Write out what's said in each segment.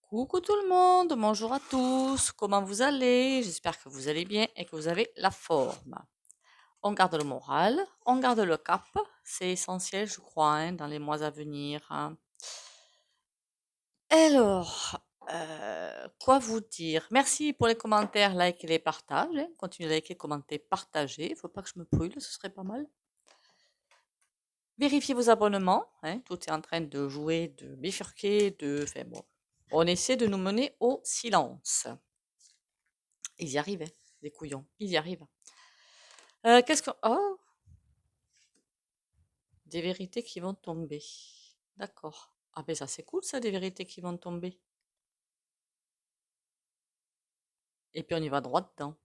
Coucou tout le monde, bonjour à tous, comment vous allez? J'espère que vous allez bien et que vous avez la forme. On garde le moral, on garde le cap, c'est essentiel je crois hein, dans les mois à venir, hein. Alors, quoi vous dire? Merci pour les commentaires, likes et les partages, hein. Continuez de liker, commenter, partager, faut pas que je me brûle, ce serait pas mal. Vérifiez vos abonnements, hein, tout est en train de jouer, de bifurquer, enfin bon. On essaie de nous mener au silence. Ils y arrivent, hein, les couillons. Ils y arrivent. Qu'est-ce que... Oh, des vérités qui vont tomber. D'accord. Ah ben ça c'est cool ça, des vérités qui vont tomber. Et puis on y va droit dedans.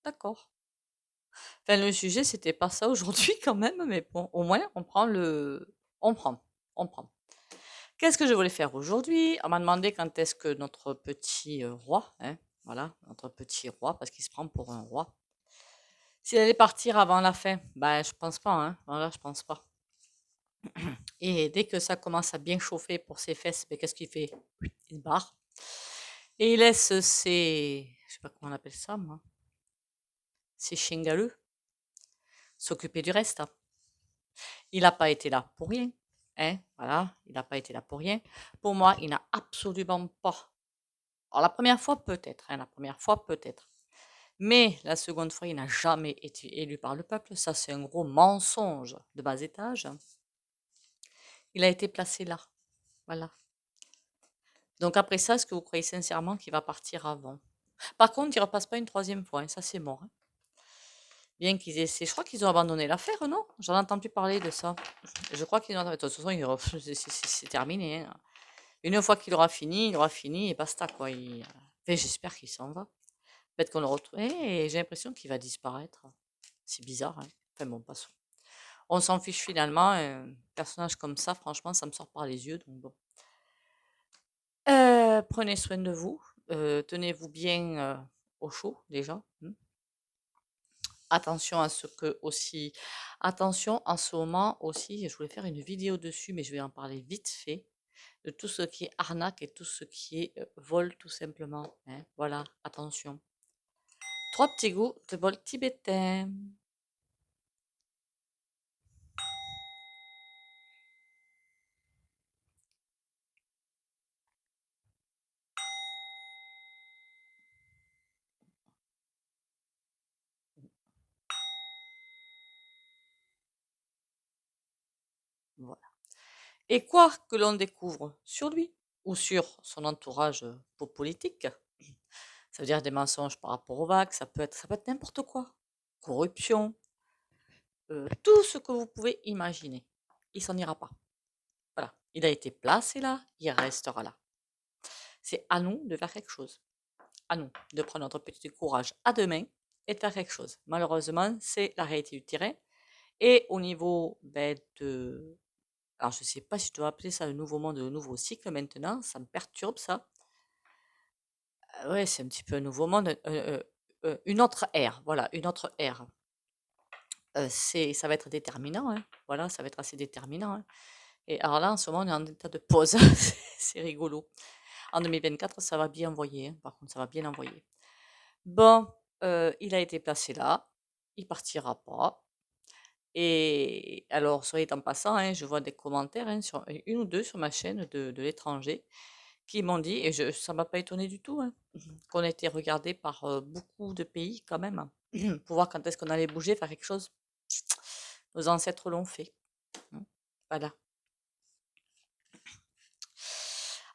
D'accord. Enfin le sujet c'était pas ça aujourd'hui quand même, mais bon, au moins on prend le... On prend. On prend. Qu'est-ce que je voulais faire aujourd'hui? On m'a demandé quand est-ce que notre petit roi, hein, voilà, notre petit roi, parce qu'il se prend pour un roi, s'il allait partir avant la fin. Ben je pense pas, hein. Voilà, je pense pas. Et dès que ça commence à bien chauffer pour ses fesses, ben, qu'est-ce qu'il fait? Il se barre. Et il laisse ses, je sais pas comment on appelle ça, moi, ses chiens galeux s'occuper du reste. Il n'a pas été là pour rien. Hein, voilà, il n'a pas été là pour rien. Pour moi, il n'a absolument pas. Alors la première fois peut-être, hein, la première fois peut-être. Mais la seconde fois, il n'a jamais été élu par le peuple. Ça, c'est un gros mensonge de bas étage. Il a été placé là. Voilà. Donc après ça, est-ce que vous croyez sincèrement qu'il va partir avant? Par contre, il repasse pas une troisième fois, hein, ça c'est mort, hein. Bien qu'ils essaient, je crois qu'ils ont abandonné l'affaire, non? J'en entends plus parler de ça. Je crois qu'ils ont... De toute façon, c'est terminé, hein. Une fois qu'il aura fini, il aura fini et basta, quoi. Enfin, j'espère qu'il s'en va. Peut-être qu'on le retrouve. Et j'ai l'impression qu'il va disparaître. C'est bizarre, hein. Enfin bon, passons. On s'en fiche finalement. Un personnage comme ça, franchement, ça me sort par les yeux, donc bon. Prenez soin de vous. Tenez-vous bien au chaud déjà, hein. Attention à ce que aussi, attention en ce moment aussi, je voulais faire une vidéo dessus, mais je vais en parler vite fait, de tout ce qui est arnaque et tout ce qui est vol tout simplement, hein. Voilà, attention. Trois petits goûts de bol tibétain. Voilà. Et quoi que l'on découvre sur lui ou sur son entourage politique, ça veut dire des mensonges par rapport au vaccin, ça peut être n'importe quoi. Corruption, tout ce que vous pouvez imaginer. Il s'en ira pas. Voilà. Il a été placé là, il restera là. C'est à nous de faire quelque chose. À nous de prendre notre petit courage à deux mains et de faire quelque chose. Malheureusement, c'est la réalité du terrain. Et au niveau de... Alors, je ne sais pas si je dois appeler ça le nouveau monde, le nouveau cycle maintenant. Ça me perturbe, ça. Ouais, c'est un petit peu un nouveau monde. Une autre ère. Voilà, une autre ère. Ça va être déterminant, hein. Voilà, ça va être assez déterminant, hein. Et alors là, en ce moment, on est en état de pause. C'est rigolo. En 2024, ça va bien envoyer, hein. Par contre, ça va bien envoyer. Bon, il a été placé là. Il partira pas. Et alors, soyez en passant, hein, je vois des commentaires, hein, sur une ou deux sur ma chaîne de l'étranger qui m'ont dit, et ça m'a pas étonné du tout, hein, qu'on a été regardé par beaucoup de pays quand même, hein, pour voir quand est-ce qu'on allait bouger, faire quelque chose. Nos ancêtres l'ont fait, hein. Voilà.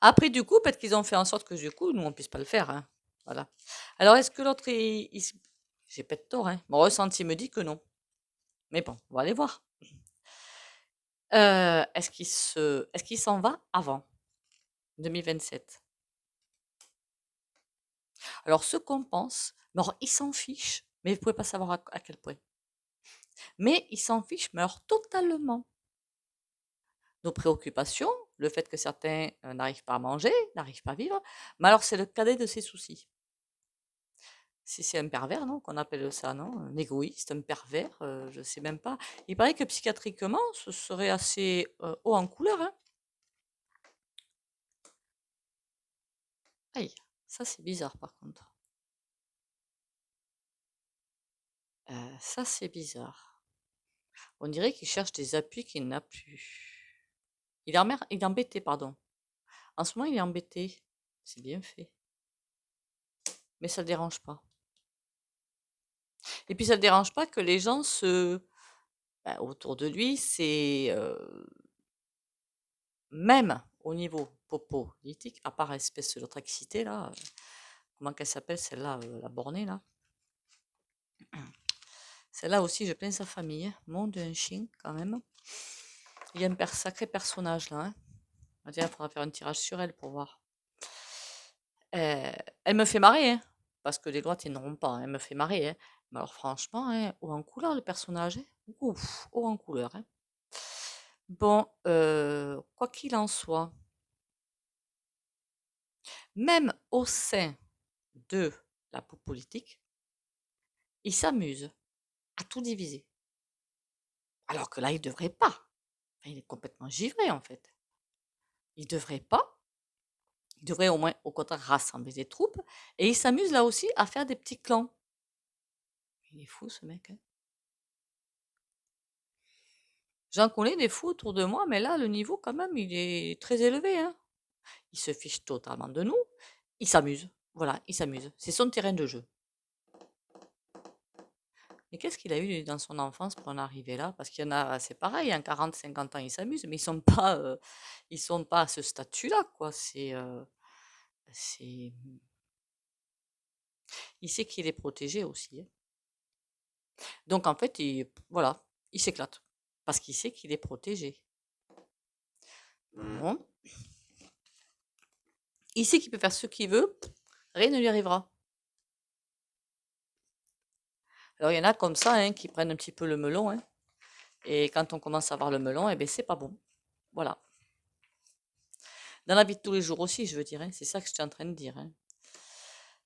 Après, du coup, peut-être qu'ils ont fait en sorte que du coup, nous, on puisse pas le faire, hein. Voilà. Alors, est-ce que l'autre, j'ai peut-être tort, hein. Mon ressenti me dit que non. Mais bon, on va aller voir. Est-ce qu'il s'en va avant 2027? Alors, ce qu'on pense, alors, il s'en fiche, mais vous pouvez pas savoir à quel point. Mais il s'en fiche, mais alors totalement. Nos préoccupations, le fait que certains n'arrivent pas à manger, n'arrivent pas à vivre, mais alors c'est le cadet de ses soucis. Si c'est un pervers, non, qu'on appelle ça, non? Un égoïste, un pervers, je sais même pas. Il paraît que psychiatriquement, ce serait assez haut en couleur, hein. Aïe, ça c'est bizarre par contre. Ça c'est bizarre. On dirait qu'il cherche des appuis qu'il n'a plus. Il est embêté, pardon. En ce moment, il est embêté. C'est bien fait. Mais ça ne le dérange pas. Et puis ça ne le dérange pas que les gens autour de lui, c'est même au niveau politique, à part espèce de l'autre excité là, comment qu'elle s'appelle celle-là, la bornée là. Celle-là aussi, je plains sa famille, hein. Mon Dieu, un chien quand même. Il y a un sacré personnage là, hein. Il faudra faire un tirage sur elle pour voir. Elle me fait marrer, hein, parce que les lois tiendront pas, hein. Elle me fait marrer, hein. Mais alors franchement, hein, haut en couleur le personnage, hein. Ouf, haut en couleur, hein. Bon, quoi qu'il en soit, même au sein de la politique, il s'amuse à tout diviser. Alors que là, il devrait pas. Enfin, il est complètement givré en fait. Il devrait pas. Il devrait au moins, au contraire, rassembler des troupes. Et il s'amuse là aussi à faire des petits clans. Il est fou ce mec, hein. J'en connais des fous autour de moi, mais là, le niveau, quand même, il est très élevé, hein. Il se fiche totalement de nous. Il s'amuse. Voilà, il s'amuse. C'est son terrain de jeu. Mais qu'est-ce qu'il a eu dans son enfance pour en arriver là? Parce qu'il y en a, c'est pareil, hein, 40, 50 ans, ils s'amusent, mais ils sont pas à ce statut-là, quoi. C'est, il sait qu'il est protégé aussi, hein. Donc, en fait, voilà, il s'éclate. Parce qu'il sait qu'il est protégé. Bon. Il sait qu'il peut faire ce qu'il veut, rien ne lui arrivera. Alors, il y en a comme ça, hein, qui prennent un petit peu le melon, hein. Et quand on commence à voir le melon, eh ben, c'est pas bon. Voilà. Dans la vie de tous les jours aussi, je veux dire, hein. C'est ça que je suis en train de dire, hein.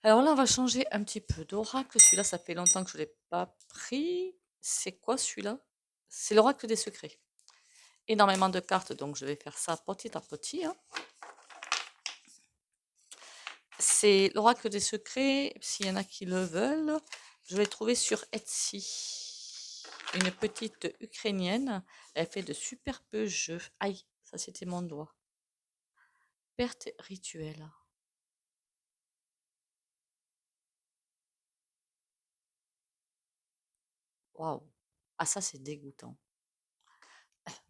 Alors là, on va changer un petit peu d'oracle. Celui-là, ça fait longtemps que je ne l'ai pas pris. C'est quoi celui-là? C'est l'oracle des secrets. Énormément de cartes, donc je vais faire ça petit à petit, hein. C'est l'oracle des secrets. S'il y en a qui le veulent, je l'ai trouvé sur Etsy. Une petite Ukrainienne. Elle fait de superbes jeux. Aïe, ça c'était mon doigt. Perte rituelle. Waouh. Ah, ça c'est dégoûtant.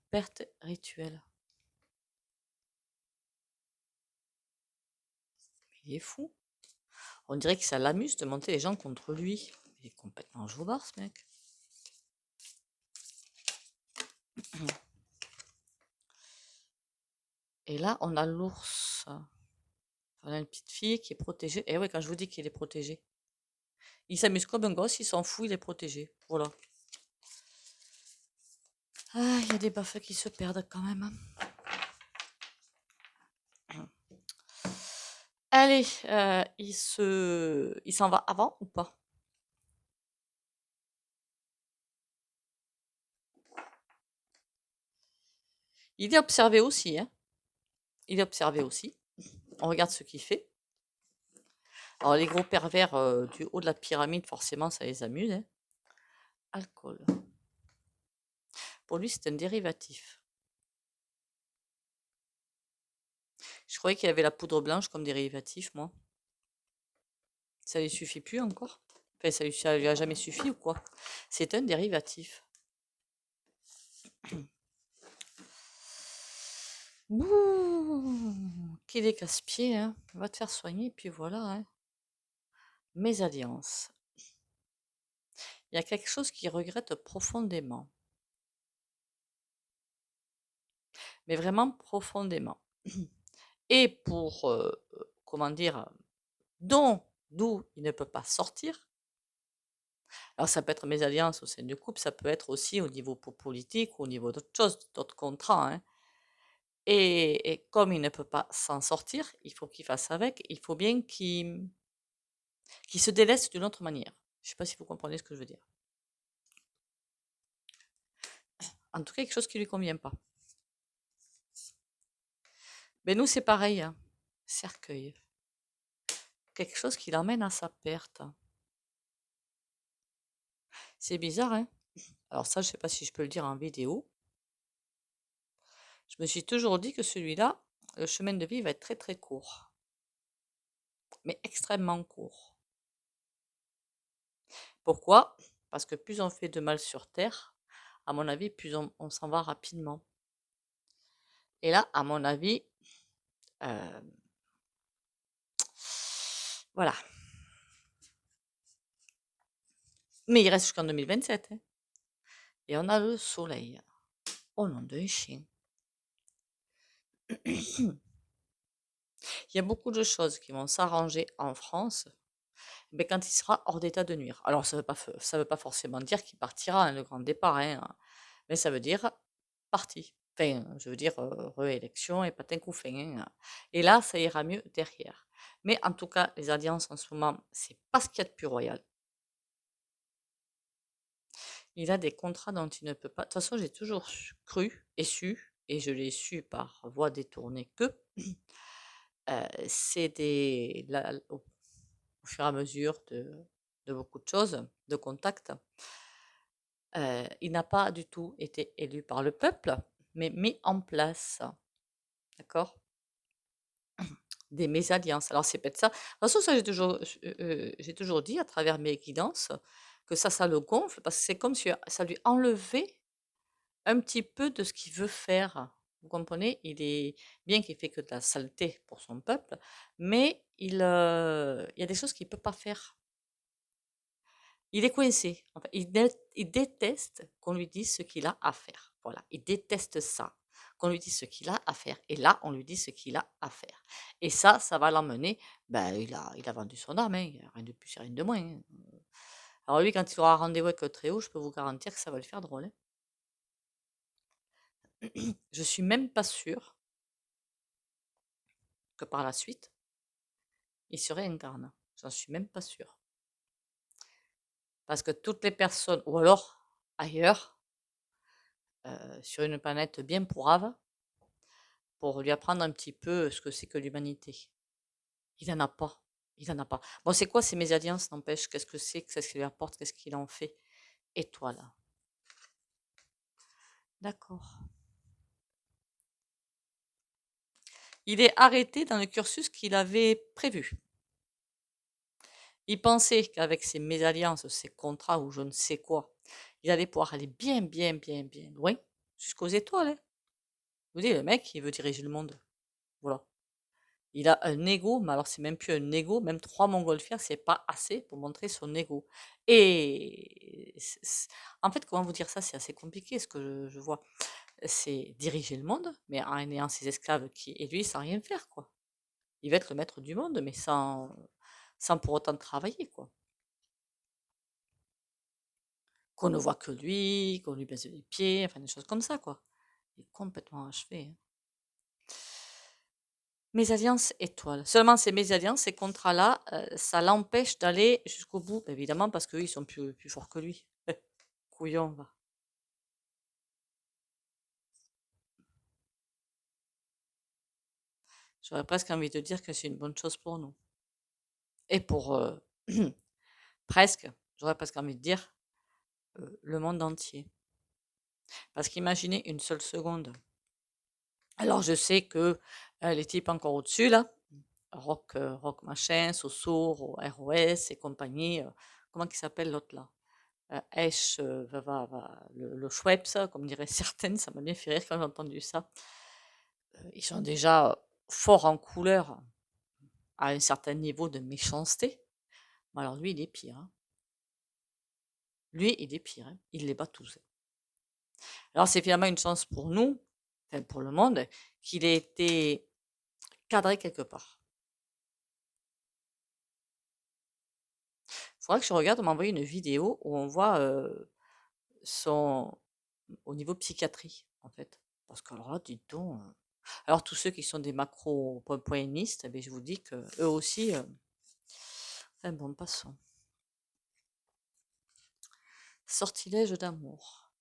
Perte rituelle. Il est fou. On dirait que ça l'amuse de monter les gens contre lui. Il est complètement joubard, ce mec. Et là, on a l'ours. On a une petite fille qui est protégée. Et ouais, quand je vous dis qu'il est protégé. Il s'amuse comme un gosse, il s'en fout, il est protégé. Voilà. Ah, il y a des baffes qui se perdent quand même, hein. Allez, il s'en va avant ou pas? Il est observé aussi, hein. Il est observé aussi. On regarde ce qu'il fait. Alors, les gros pervers du haut de la pyramide, forcément, ça les amuse, hein. Alcool. Pour lui, c'est un dérivatif. Je croyais qu'il y avait la poudre blanche comme dérivatif, moi. Ça lui suffit plus encore? Enfin, ça lui a jamais suffi ou quoi? C'est un dérivatif. Ouh, qu'il est casse-pied, hein. Va te faire soigner, puis voilà, hein. Mésalliance. Il y a quelque chose qu'il regrette profondément. Mais vraiment profondément. Et pour, comment dire, d'où il ne peut pas sortir. Alors ça peut être mésalliance au sein du couple, ça peut être aussi au niveau politique, au niveau d'autres choses, d'autres contrats, hein. Et comme il ne peut pas s'en sortir, il faut qu'il fasse avec, il faut bien qu'il se délaisse d'une autre manière. Je ne sais pas si vous comprenez ce que je veux dire. En tout cas, quelque chose qui ne lui convient pas. Mais nous, c'est pareil, hein. Cercueil. quelque chose qui l'emmène à sa perte. C'est bizarre, hein? Alors ça, je sais pas si je peux le dire en vidéo. Je me suis toujours dit que celui-là, le chemin de vie va être très très court, mais extrêmement court. Pourquoi? Parce que plus on fait de mal sur Terre, à mon avis, plus on s'en va rapidement. Et là, à mon avis, euh, voilà. Mais il reste jusqu'en 2027, hein. Et on a le soleil. Oh nom d'un chien. Il y a beaucoup de choses qui vont s'arranger en France, mais quand il sera hors d'état de nuire. Alors, ça veut pas forcément dire qu'il partira, hein, le grand départ, hein, mais ça veut dire parti. Enfin, je veux dire réélection et patin couffin, hein. Et là, ça ira mieux derrière. Mais en tout cas, les alliances en ce moment, c'est pas ce qu'il y a de plus royal. Il a des contrats dont il ne peut pas. De toute façon, j'ai toujours cru et su, et je l'ai su par voie détournée que c'est au fur et à mesure de beaucoup de choses, de contacts, il n'a pas du tout été élu par le peuple, mais mis en place, d'accord? Des mésalliances. Alors c'est peut-être ça. De toute façon, ça j'ai toujours dit à travers mes guidances que ça le gonfle parce que c'est comme si ça lui enlevait un petit peu de ce qu'il veut faire. Vous comprenez? Il est bien qu'il fait que de la saleté pour son peuple, mais il y a des choses qu'il peut pas faire. Il est coincé. En fait, il déteste qu'on lui dise ce qu'il a à faire. Voilà, il déteste ça, qu'on lui dise ce qu'il a à faire. Et là, on lui dit ce qu'il a à faire. Et ça va l'emmener. Ben, il a vendu son âme, hein, il n'y a rien de plus, rien de moins, hein. Alors lui, quand il aura rendez-vous avec le Très-Haut, je peux vous garantir que ça va le faire drôle, hein. Je suis même pas sûre que par la suite, il se réincarne. J'en suis même pas sûre. Parce que toutes les personnes, ou alors ailleurs, sur une planète bien pourrave, pour lui apprendre un petit peu ce que c'est que l'humanité. Il n'en a pas. Il n'en a pas. Bon, c'est quoi ces mésalliances, n'empêche? Qu'est-ce que c'est? Qu'est-ce qu'il lui apporte? Qu'est-ce qu'il en fait? Et toi, là? D'accord. Il est arrêté dans le cursus qu'il avait prévu. Il pensait qu'avec ses mésalliances, ses contrats ou je ne sais quoi, il allait pouvoir aller bien, bien, bien, bien loin, jusqu'aux étoiles, hein. Vous dites, le mec, il veut diriger le monde. Voilà. Il a un ego, mais alors c'est même plus un ego, même 3 montgolfières, c'est pas assez pour montrer son ego. Et en fait, comment vous dire ça? C'est assez compliqué ce que je vois. C'est diriger le monde, mais en ayant ses esclaves et lui sans rien faire, quoi. Il va être le maître du monde, mais sans pour autant travailler, quoi. Qu'on ne voit que lui, qu'on lui baise les pieds, enfin des choses comme ça, quoi. Il est complètement achevé, hein. Mésalliance étoile. Seulement ces mésalliances, ces contrats-là, ça l'empêche d'aller jusqu'au bout, évidemment, parce qu'eux, ils sont plus forts que lui. Couillon, va. J'aurais presque envie de dire que c'est une bonne chose pour nous. Et pour presque, j'aurais presque envie de dire le monde entier. Parce qu'imaginez une seule seconde. Alors je sais que les types encore au-dessus, là, rock machin, Soso, ROS et compagnie, comment il s'appelle l'autre là? Esch, le Schweppes, comme diraient certaines, ça m'a bien fait rire quand j'ai entendu ça. Ils sont déjà forts en couleur à un certain niveau de méchanceté. Mais alors lui, il est pire, hein. Lui, il est pire, hein. Il les bat tous. Alors c'est finalement une chance pour nous, enfin pour le monde, qu'il ait été cadré quelque part. Il faudra que je regarde, on m'a envoyé une vidéo où on voit son au niveau psychiatrie, en fait. Parce que alors là, dites donc. Alors tous ceux qui sont des macro-pointistes, eh bien, je vous dis que eux aussi. Enfin bon, passons. Sortilège d'amour.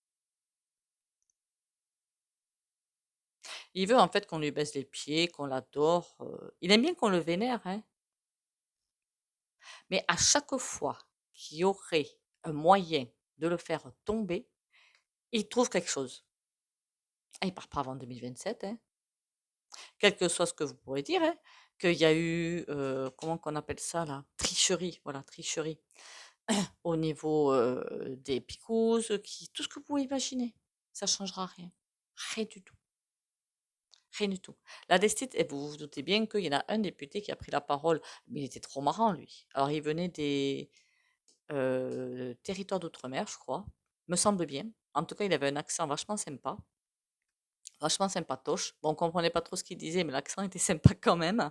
Il veut en fait qu'on lui baisse les pieds, qu'on l'adore. Il aime bien qu'on le vénère, hein. Mais à chaque fois qu'il y aurait un moyen de le faire tomber, il trouve quelque chose. Et il ne part pas avant 2027, hein. Quel que soit ce que vous pourrez dire, hein, qu'il y a eu, comment qu'on appelle ça là? Tricherie, voilà, tricherie au niveau des picousses, tout ce que vous pouvez imaginer. Ça ne changera rien. Rien du tout. Rien du tout. La Destit, et vous vous doutez bien qu'il y en a un député qui a pris la parole, mais il était trop marrant, lui. Alors, il venait des territoires d'outre-mer, je crois, me semble bien. En tout cas, il avait un accent vachement sympa, vachement sympatoche. Bon, on comprenait pas trop ce qu'il disait, mais l'accent était sympa quand même.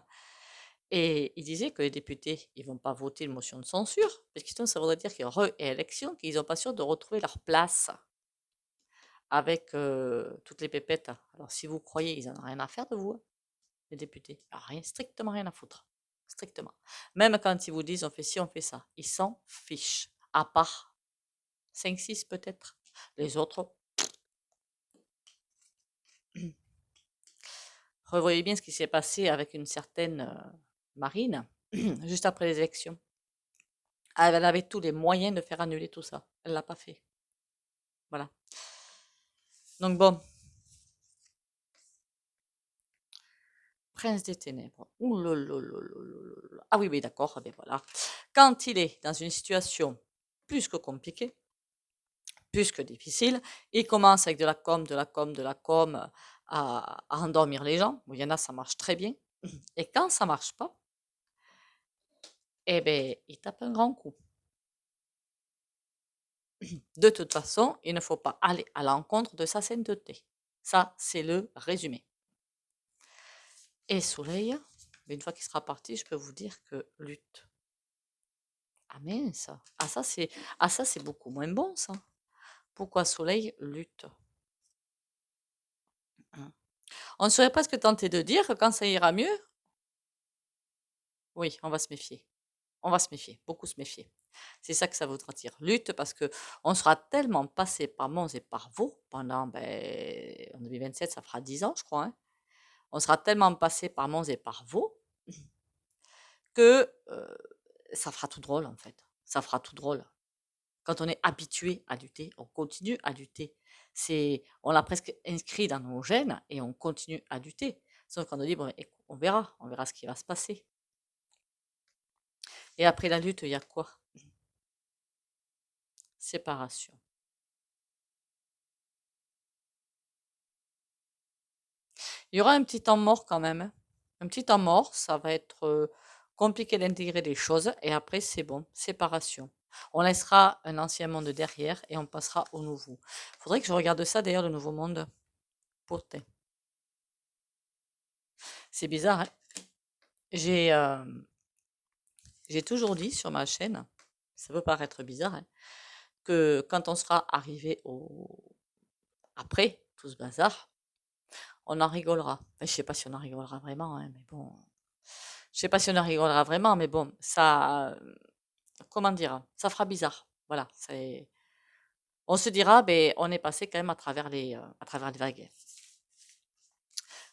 Et il disait que les députés, ils vont pas voter une motion de censure, parce que sinon, ça voudrait dire qu'il y a réélection, qu'ils n'ont pas sûr de retrouver leur place avec toutes les pépettes. Alors, si vous croyez, ils n'en ont rien à faire de vous, hein, les députés. Rien, strictement rien à foutre. Strictement. Même quand ils vous disent on fait ci, on fait ça. Ils s'en fichent. À part 5-6 peut-être. Les autres, revoyez bien ce qui s'est passé avec une certaine Marine, juste après les élections. Elle avait tous les moyens de faire annuler tout ça. Elle ne l'a pas fait. Voilà. Donc bon, Prince des Ténèbres. Ouh là là là là là là. Ah oui, oui, d'accord. Ben voilà. Quand il est dans une situation plus que compliquée, plus que difficile, il commence avec de la com, de la com, de la com à endormir les gens. Bon, il y en a, ça marche très bien. Et quand ça marche pas, eh ben, il tape un grand coup. De toute façon, il ne faut pas aller à l'encontre de sa sainteté. Ça, c'est le résumé. Et Soleil, une fois qu'il sera parti, je peux vous dire que lutte. Ah mince, ah ça c'est beaucoup moins bon ça. Pourquoi Soleil lutte? On serait presque tenté de dire que quand ça ira mieux, oui, on va se méfier. On va se méfier, beaucoup se méfier. C'est ça que ça voudra dire. Lutte parce que on sera tellement passé par Mons et par Vaux pendant, ben, en 2027, ça fera 10 ans, je crois, hein. On sera tellement passé par Mons et par Vaux que ça fera tout drôle, en fait. Ça fera tout drôle. Quand on est habitué à lutter, on continue à lutter. On l'a presque inscrit dans nos gènes et on continue à lutter. Sauf qu'on nous dit, bon, on verra ce qui va se passer. Et après la lutte, il y a quoi? Séparation. Il y aura un petit temps mort quand même, hein. Un petit temps mort, ça va être compliqué d'intégrer des choses et après c'est bon, séparation. On laissera un ancien monde derrière et on passera au nouveau. Faudrait que je regarde ça d'ailleurs, le nouveau monde. Pourtant, c'est bizarre, hein. J'ai euh, j'ai toujours dit sur ma chaîne, ça peut paraître bizarre, hein, que quand on sera arrivé après tout ce bazar, on en rigolera. Enfin, je sais pas si on en rigolera vraiment, hein, mais bon. Je sais pas si on en rigolera vraiment, mais bon, ça, comment dire? Ça fera bizarre. Voilà, on se dira, ben, on est passé quand même à travers les vagues.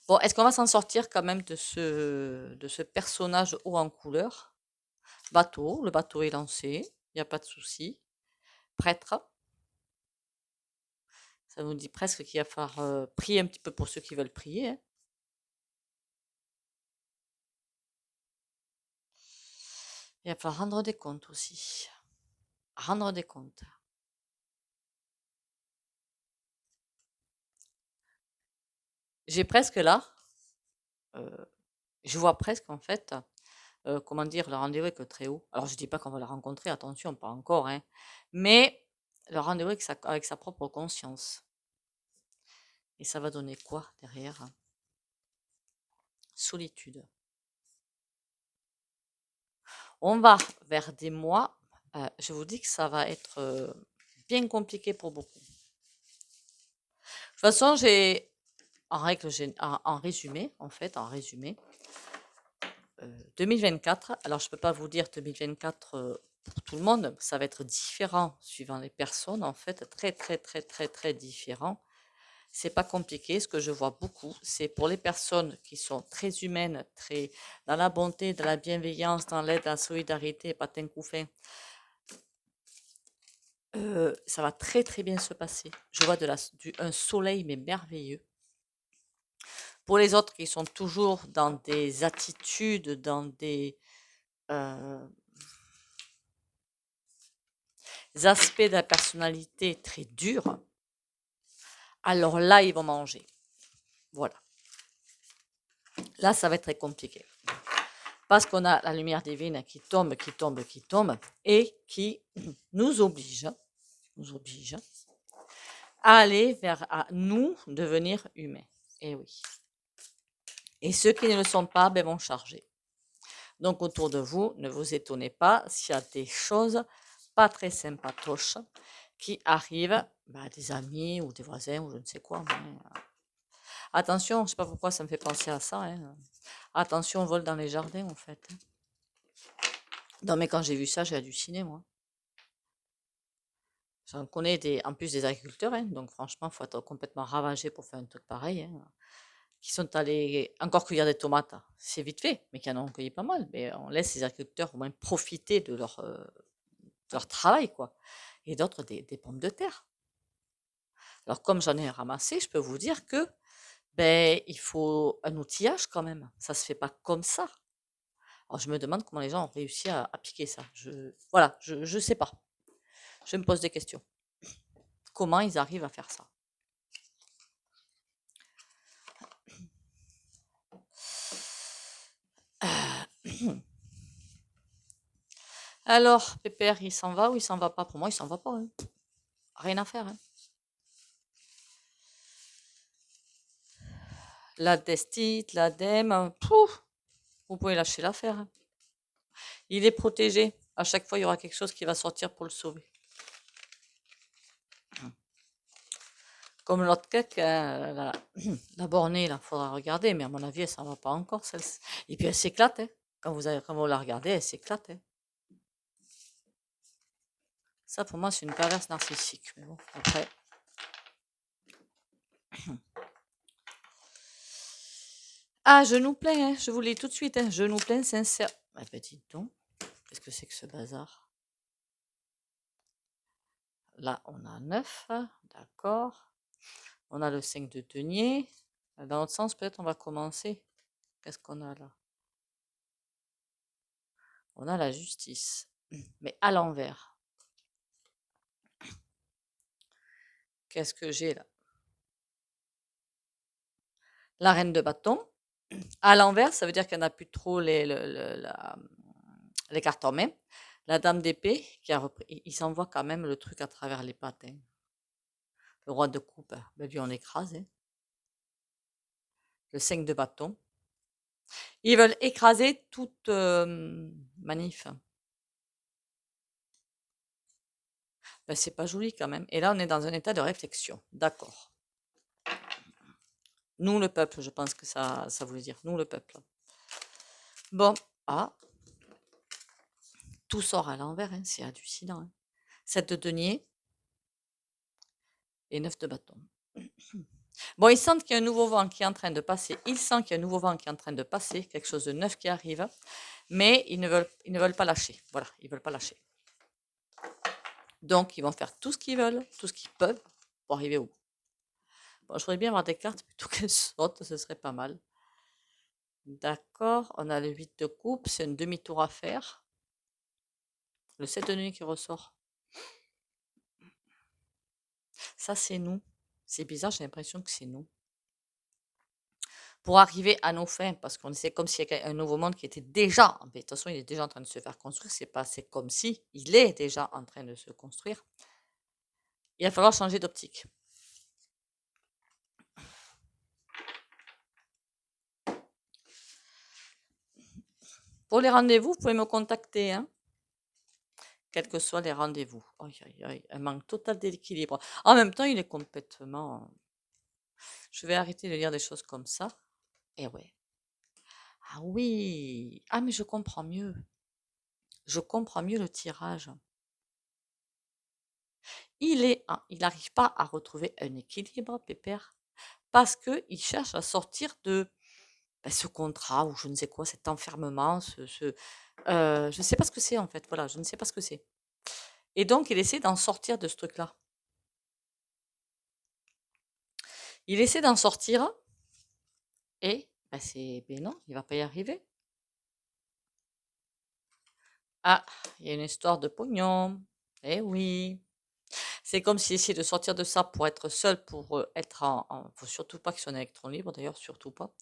Bon, est-ce qu'on va s'en sortir quand même de ce personnage haut en couleur? Bateau, le bateau est lancé, il n'y a pas de souci. Prêtre, ça nous dit presque qu'il va falloir prier un petit peu pour ceux qui veulent prier, hein. Il va falloir rendre des comptes aussi. Rendre des comptes. J'ai presque là, euh, je vois presque en fait, comment dire, le rendez-vous avec le Très-Haut. Alors je dis pas qu'on va la rencontrer, attention, pas encore, hein, mais le rendez-vous avec sa propre conscience. Et ça va donner quoi derrière? Solitude. On va vers des mois, je vous dis que ça va être bien compliqué pour beaucoup. De toute façon, en résumé, en fait, en résumé, 2024, alors je ne peux pas vous dire 2024 pour tout le monde, ça va être différent suivant les personnes, en fait, très, très, très, très, très différent. C'est pas compliqué. Ce que je vois beaucoup, c'est pour les personnes qui sont très humaines, très dans la bonté, dans la bienveillance, dans l'aide, la solidarité, patin couffin. Ça va très très bien se passer. Je vois un soleil mais merveilleux. Pour les autres qui sont toujours dans des attitudes, dans des aspects de la personnalité très durs, alors là, ils vont manger. Voilà. Là, ça va être très compliqué. Parce qu'on a la lumière divine qui tombe, qui tombe, qui tombe, et qui nous oblige à aller à nous devenir humains. Et oui. Et ceux qui ne le sont pas, ben, vont charger. Donc autour de vous, ne vous étonnez pas s'il y a des choses pas très sympatoches qui arrivent, ben, des amis ou des voisins ou je ne sais quoi. Mais, attention, je ne sais pas pourquoi ça me fait penser à ça. Hein. Attention, on vole dans les jardins en fait. Non mais quand j'ai vu ça, j'ai halluciné moi. J'en connais en plus des agriculteurs, hein, donc franchement, il faut être complètement ravagé pour faire un truc pareil. Hein, qui sont allés encore cueillir des tomates. C'est vite fait, mais qui en ont cueilli pas mal. Mais on laisse les agriculteurs au moins profiter de leur travail, quoi. Et d'autres, des pommes de terre. Alors, comme j'en ai ramassé, je peux vous dire que ben, il faut un outillage quand même. Ça se fait pas comme ça. Alors, je me demande comment les gens ont réussi à piquer ça. Voilà, je sais pas. Je me pose des questions. Comment ils arrivent à faire ça? Alors, Pépère, il s'en va ou il s'en va pas? Pour moi, il s'en va pas. Hein. Rien à faire. Hein. La destite, l'ADEME, pouf, vous pouvez lâcher l'affaire. Hein. Il est protégé. À chaque fois, il y aura quelque chose qui va sortir pour le sauver. Comme l'autre cake, la bornée, il faudra regarder, mais à mon avis, elle s'en va pas encore. Et puis, elle s'éclate. Hein. Quand vous la regardez, elle s'éclate. Hein. Ça, pour moi, c'est une perverse narcissique. Mais bon, après. Ah, je nous plains, hein. Je vous l'ai tout de suite. Hein. Je nous plains sincère. Ah, ben, dites donc, qu'est-ce que c'est que ce bazar? Là, on a 9, d'accord. On a le 5 de denier. Dans l'autre sens, peut-être on va commencer. Qu'est-ce qu'on a là? On a la justice, mais à l'envers. Qu'est-ce que j'ai là? La reine de bâton. À l'envers, ça veut dire qu'elle n'a plus trop les cartes en main. La dame d'épée, qui a repris, il s'envoie quand même le truc à travers les pattes. Hein. Le roi de coupe, ben lui on écrase. Hein. Le 5 de bâton. Ils veulent écraser toute manif. Ben, c'est pas joli quand même. Et là, on est dans un état de réflexion. D'accord. Nous, le peuple, je pense que ça voulait dire. Nous, le peuple. Bon. Ah. Tout sort à l'envers. Hein. C'est hallucinant. Hein. 7 de denier et 9 de bâton. Bon, ils sentent qu'il y a un nouveau vent qui est en train de passer. Ils sentent qu'il y a un nouveau vent qui est en train de passer. Quelque chose de neuf qui arrive. Mais ils ne veulent pas lâcher. Voilà. Ils ne veulent pas lâcher. Donc, ils vont faire tout ce qu'ils veulent, tout ce qu'ils peuvent pour arriver au bout. Bon, je voudrais bien avoir des cartes plutôt qu'elles sautent, ce serait pas mal. D'accord, on a le 8 de coupe, c'est un demi-tour à faire. Le 7 de nuit qui ressort. Ça, c'est nous. C'est bizarre, j'ai l'impression que c'est nous. Pour arriver à nos fins, parce qu'on c'est comme s'il y a un nouveau monde qui était déjà, de toute façon, il est déjà en train de se faire construire, c'est comme si il est déjà en train de se construire. Il va falloir changer d'optique. Pour les rendez-vous, vous pouvez me contacter, hein, quels que soient les rendez-vous. Aïe, aïe, aïe, un manque total d'équilibre. En même temps, il est complètement... Je vais arrêter de lire des choses comme ça. Et ouais. Ah oui. Ah, mais je comprends mieux. Je comprends mieux le tirage. Il n'arrive pas à retrouver un équilibre, Pépère. parce qu'il cherche à sortir de ce contrat ou je ne sais quoi, cet enfermement, je ne sais pas ce que c'est en fait, voilà, je ne sais pas ce que c'est. Et donc, il essaie d'en sortir de ce truc-là. Il essaie d'en sortir et ben non, il va pas y arriver. Ah, il y a une histoire de pognon. Eh oui. C'est comme s'il essayait de sortir de ça pour être seul, pour être faut surtout pas qu'il soit en électron libre, d'ailleurs, surtout pas.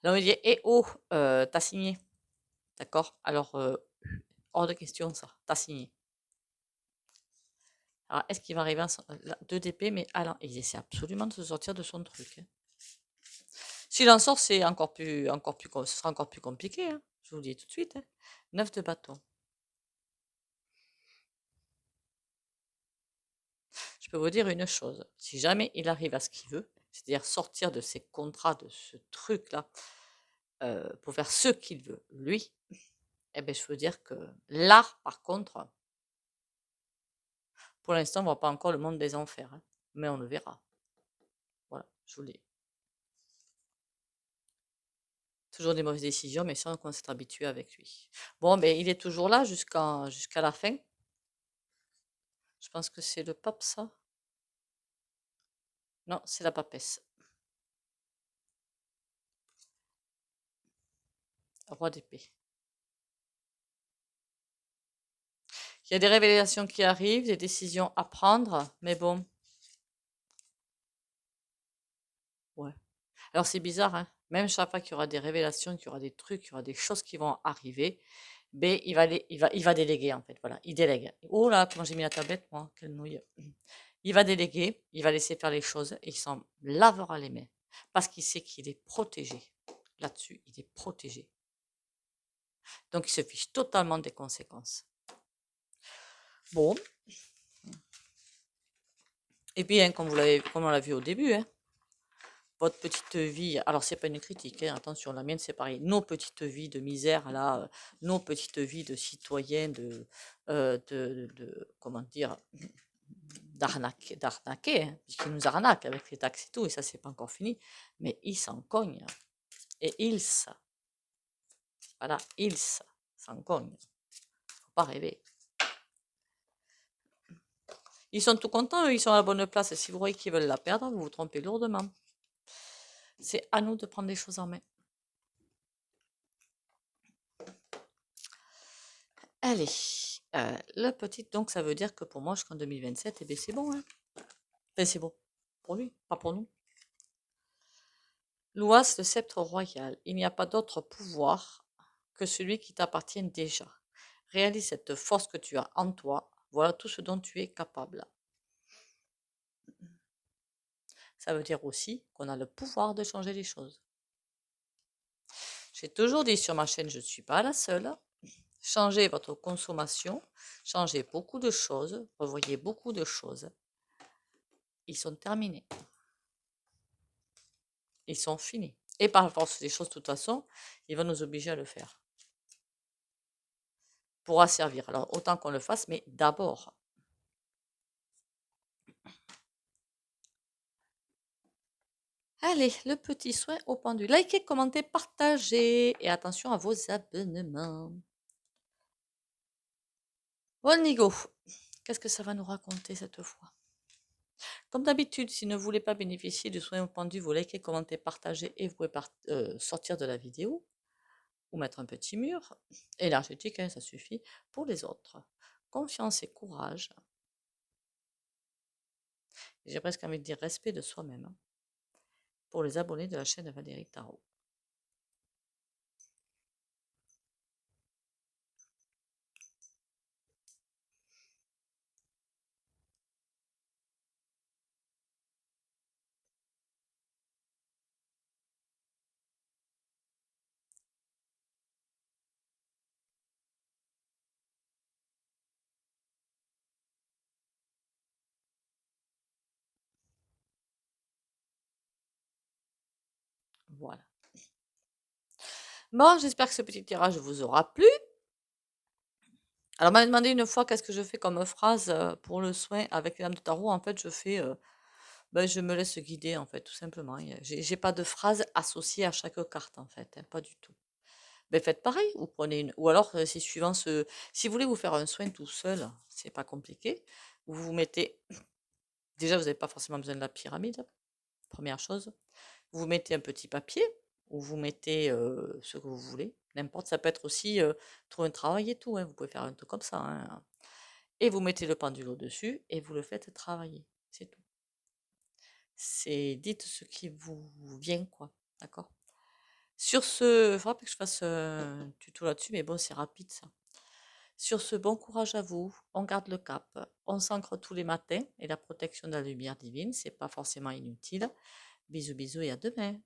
Là, on lui dit, eh oh, t'as signé. D'accord? Alors, hors de question, ça. T'as signé. Alors, est-ce qu'il va arriver à 2 d'épée, mais il essaie absolument de se sortir de son truc, hein. S'il en sort, c'est ce sera encore plus compliqué, hein. Je vous le dis tout de suite, hein. 9 de bâton. Je peux vous dire une chose. Si jamais il arrive à ce qu'il veut, c'est-à-dire sortir de ses contrats, de ce truc-là, pour faire ce qu'il veut, lui, eh ben, je veux dire que là, par contre, pour l'instant, on ne voit pas encore le monde des enfers, hein, mais on le verra. Voilà, je vous le dis. Toujours des mauvaises décisions, mais ça, on commence à être habitué avec lui. Bon, ben, il est toujours là jusqu'à la fin. Je pense que c'est le pape, ça. Non, c'est la papesse. Roi d'épée. Il y a des révélations qui arrivent, des décisions à prendre, mais bon. Ouais. Alors c'est bizarre, hein. Même chaque fois qu'il y aura des révélations, qu'il y aura des trucs, qu'il y aura des choses qui vont arriver, ben, il va déléguer en fait. Voilà, il délègue. Oh là, comment j'ai mis la tablette, moi, quelle nouille. Il va déléguer, il va laisser faire les choses et il s'en lavera les mains. Parce qu'il sait qu'il est protégé. Là-dessus, il est protégé. Donc il se fiche totalement des conséquences. Bon. Et puis, hein, comme on l'a vu au début, hein, votre petite vie, alors c'est pas une critique, hein, attention, la mienne c'est pareil, nos petites vies de misère, là, nos petites vies de citoyens, comment dire, d'arnaquer, hein, puisqu'ils nous arnaquent avec les taxes et tout, et ça c'est pas encore fini, mais ils s'en cognent, et voilà, ils s'en cognent, faut pas rêver. Ils sont tout contents, eux, ils sont à la bonne place, et si vous voyez qu'ils veulent la perdre, vous vous trompez lourdement. C'est à nous de prendre les choses en main. Allez, le petit, donc ça veut dire que pour moi jusqu'en 2027, eh bien c'est bon, hein. Enfin, c'est bon. Pour lui, pas pour nous. Louas, le sceptre royal. Il n'y a pas d'autre pouvoir que celui qui t'appartient déjà. Réalise cette force que tu as en toi. Voilà tout ce dont tu es capable. Ça veut dire aussi qu'on a le pouvoir de changer les choses. J'ai toujours dit sur ma chaîne, je ne suis pas la seule. Changez votre consommation, changez beaucoup de choses, revoyez beaucoup de choses. Ils sont terminés. Ils sont finis. Et par force des choses, de toute façon, il va nous obliger à le faire. Pourra servir. Alors, autant qu'on le fasse, mais d'abord. Allez, le petit soin au pendu. Likez, commentez, partagez. Et attention à vos abonnements. Bon, Nigo, qu'est-ce que ça va nous raconter cette fois? Comme d'habitude, si vous ne voulez pas bénéficier du soin au pendu, vous likez, commentez, partagez et vous pouvez sortir de la vidéo ou mettre un petit mur. Énergétique, hein, ça suffit. Pour les autres, confiance et courage. J'ai presque envie de dire respect de soi-même, hein, pour les abonnés de la chaîne de Valérie Tarot. Voilà. Bon, j'espère que ce petit tirage vous aura plu. Alors, on m'a demandé une fois qu'est-ce que je fais comme phrase pour le soin avec les dames de tarot. En fait, je fais Ben, je me laisse guider, en fait, tout simplement. J'ai pas de phrase associée à chaque carte, en fait, hein, pas du tout. Ben, faites pareil, vous prenez une... Ou alors, c'est suivant ce... Si vous voulez vous faire un soin tout seul, c'est pas compliqué. Vous vous mettez... Déjà, vous n'avez pas forcément besoin de la pyramide, première chose. Vous mettez un petit papier, ou vous mettez ce que vous voulez. N'importe, ça peut être aussi trouver un travail et tout, hein, vous pouvez faire un truc comme ça, hein. Et vous mettez le pendule au-dessus, et vous le faites travailler. C'est tout. Dites ce qui vous vient, quoi. D'accord? Sur ce, il faudra que je fasse un tuto là-dessus, mais bon, c'est rapide ça. Sur ce, bon courage à vous. On garde le cap. On s'ancre tous les matins et la protection de la lumière divine, c'est pas forcément inutile. Bisous, bisous et à demain.